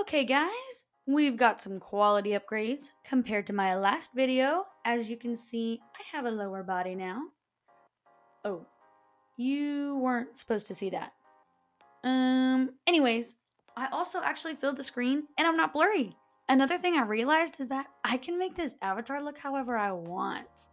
Okay guys, we've got some quality upgrades compared to my last video. As you can see, I have a lower body now. Oh, you weren't supposed to see that. Anyways, I also actually filled the screen and I'm not blurry. Another thing I realized is that I can make this avatar look however I want.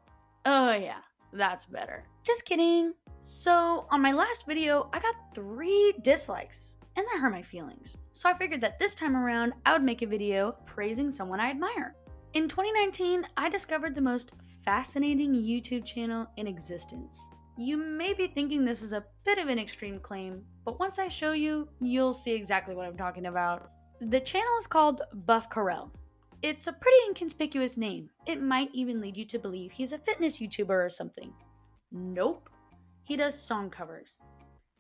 Oh yeah, that's better. Just kidding. So on my last video, I got 3 dislikes and that hurt my feelings. So I figured that this time around, I would make a video praising someone I admire. In 2019, I discovered the most fascinating YouTube channel in existence. You may be thinking this is a bit of an extreme claim, but once I show you, you'll see exactly what I'm talking about. The channel is called buffcorrell. It's a pretty inconspicuous name. It might even lead you to believe he's a fitness YouTuber or something. Nope. He does song covers.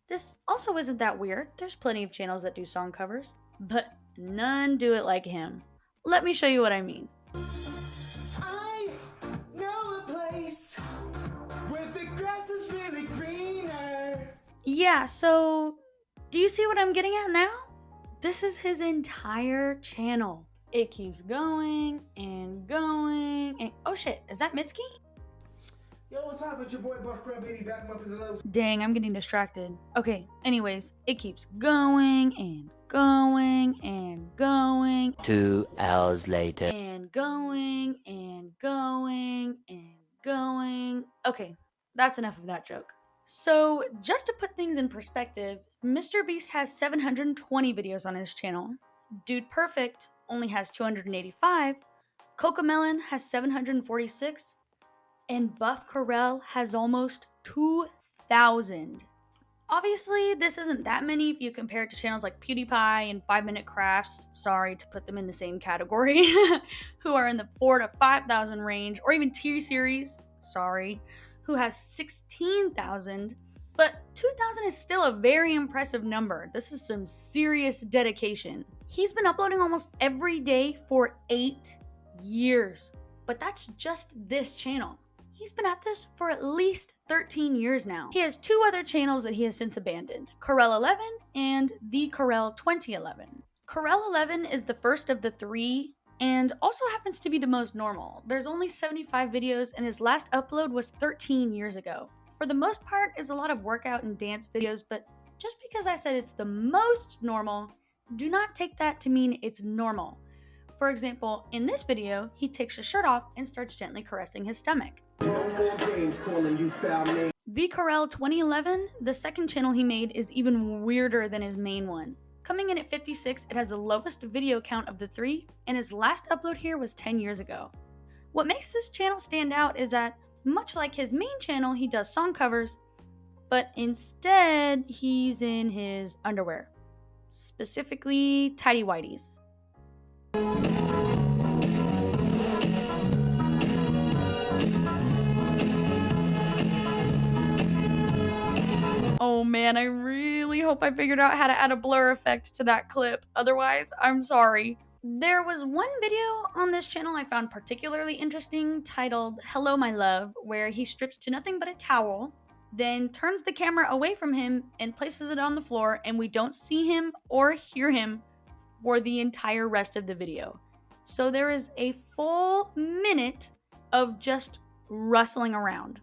This also isn't that weird. There's plenty of channels that do song covers, but none do it like him. Let me show you what I mean. I know a place where the grass is really greener. Yeah, so do you see what I'm getting at now? This is his entire channel. It keeps going and going and oh shit, is that Mitski? Yo, what's up? It's your boy buffcorrell, baby, back up in the low. Dang, I'm getting distracted. Okay, anyways, it keeps going and going and going. 2 hours later. And going and going and going. Okay, that's enough of that joke. So, just to put things in perspective, Mr. Beast has 720 videos on his channel. Dude Perfect only has 285. Cocomelon has 746. And buffcorrell has almost 2,000. Obviously, this isn't that many if you compare it to channels like PewDiePie and 5 Minute Crafts, sorry to put them in the same category, who are in the 4,000 to 5,000 range, or even T-Series, sorry, who has 16,000, but 2,000 is still a very impressive number. This is some serious dedication. He's been uploading almost every day for 8 years, but that's just this channel. He's been at this for at least 13 years now. He has 2 other channels that he has since abandoned, Corel 11 and the Corel 2011. Corel 11 is the first of the 3 and also happens to be the most normal. There's only 75 videos and his last upload was 13 years ago. For the most part, it's a lot of workout and dance videos, but just because I said it's the most normal, do not take that to mean it's normal. For example, in this video, he takes his shirt off and starts gently caressing his stomach. The Corel 2011, the second channel he made, is even weirder than his main one. Coming in at 56, it has the lowest video count of the 3, and his last upload here was 10 years ago. What makes this channel stand out is that, much like his main channel, he does song covers, but instead, he's in his underwear. Specifically, tighty whities. Oh man, I really hope I figured out how to add a blur effect to that clip. Otherwise, I'm sorry. There was one video on this channel I found particularly interesting titled Hello My Love, where he strips to nothing but a towel, then turns the camera away from him and places it on the floor, and we don't see him or hear him for the entire rest of the video. So there is a full minute of just rustling around.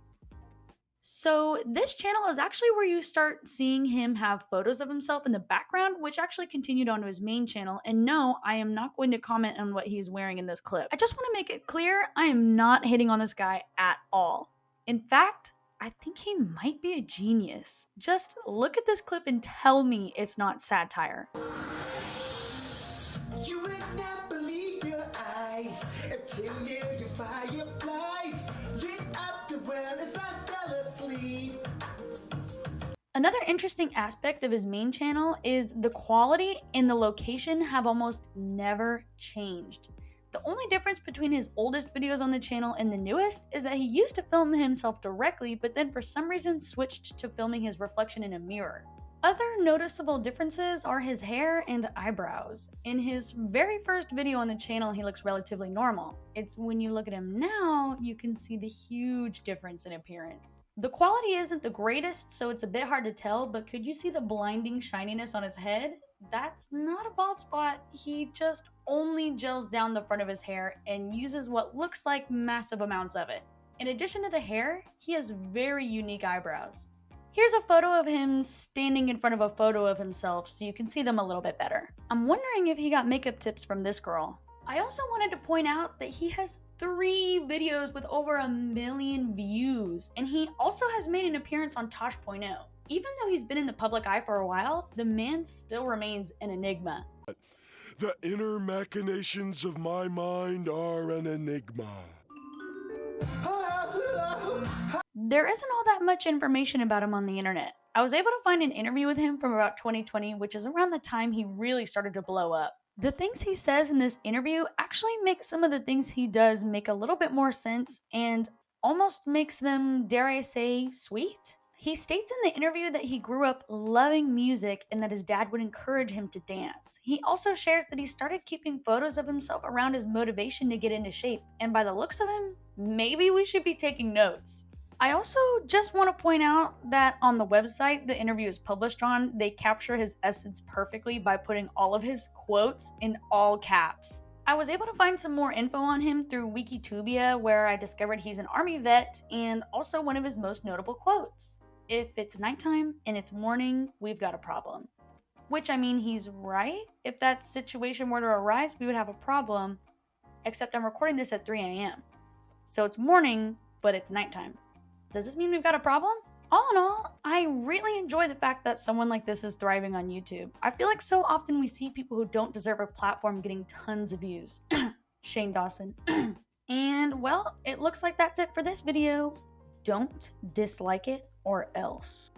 So this channel is actually where you start seeing him have photos of himself in the background, which actually continued onto his main channel. And no, I am not going to comment on what he's wearing in this clip. I just want to make it clear, I am not hating on this guy at all. In fact, I think he might be a genius. Just look at this clip and tell me it's not satire. You would not believe your eyes if 10 million fireflies lit up the world as I fell asleep. Another interesting aspect of his main channel is the quality and the location have almost never changed. The only difference between his oldest videos on the channel and the newest is that he used to film himself directly, but then for some reason switched to filming his reflection in a mirror. Other noticeable differences are his hair and eyebrows. In his very first video on the channel, he looks relatively normal. It's when you look at him now, you can see the huge difference in appearance. The quality isn't the greatest, so it's a bit hard to tell, but could you see the blinding shininess on his head? That's not a bald spot, he just only gels down the front of his hair and uses what looks like massive amounts of it. In addition to the hair, he has very unique eyebrows. Here's a photo of him standing in front of a photo of himself so you can see them a little bit better. I'm wondering if he got makeup tips from this girl. I also wanted to point out that he has 3 videos with over 1 million views, and he also has made an appearance on Tosh.0. Even though he's been in the public eye for a while, the man still remains an enigma. The inner machinations of my mind are an enigma. There isn't all that much information about him on the internet. I was able to find an interview with him from about 2020, which is around the time he really started to blow up. The things he says in this interview actually make some of the things he does make a little bit more sense and almost makes them, dare I say, sweet. He states in the interview that he grew up loving music and that his dad would encourage him to dance. He also shares that he started keeping photos of himself around his motivation to get into shape, and by the looks of him, maybe we should be taking notes. I also just want to point out that on the website the interview is published on, they capture his essence perfectly by putting all of his quotes in all caps. I was able to find some more info on him through Wikitubia, where I discovered he's an army vet and also one of his most notable quotes: "If it's nighttime and it's morning, we've got a problem." Which, I mean, he's right. If that situation were to arise, we would have a problem, except I'm recording this at 3 a.m. So it's morning, but it's nighttime. Does this mean we've got a problem? All in all, I really enjoy the fact that someone like this is thriving on YouTube. I feel like so often we see people who don't deserve a platform getting tons of views. Shane Dawson. And well, it looks like that's it for this video. Don't dislike it or else.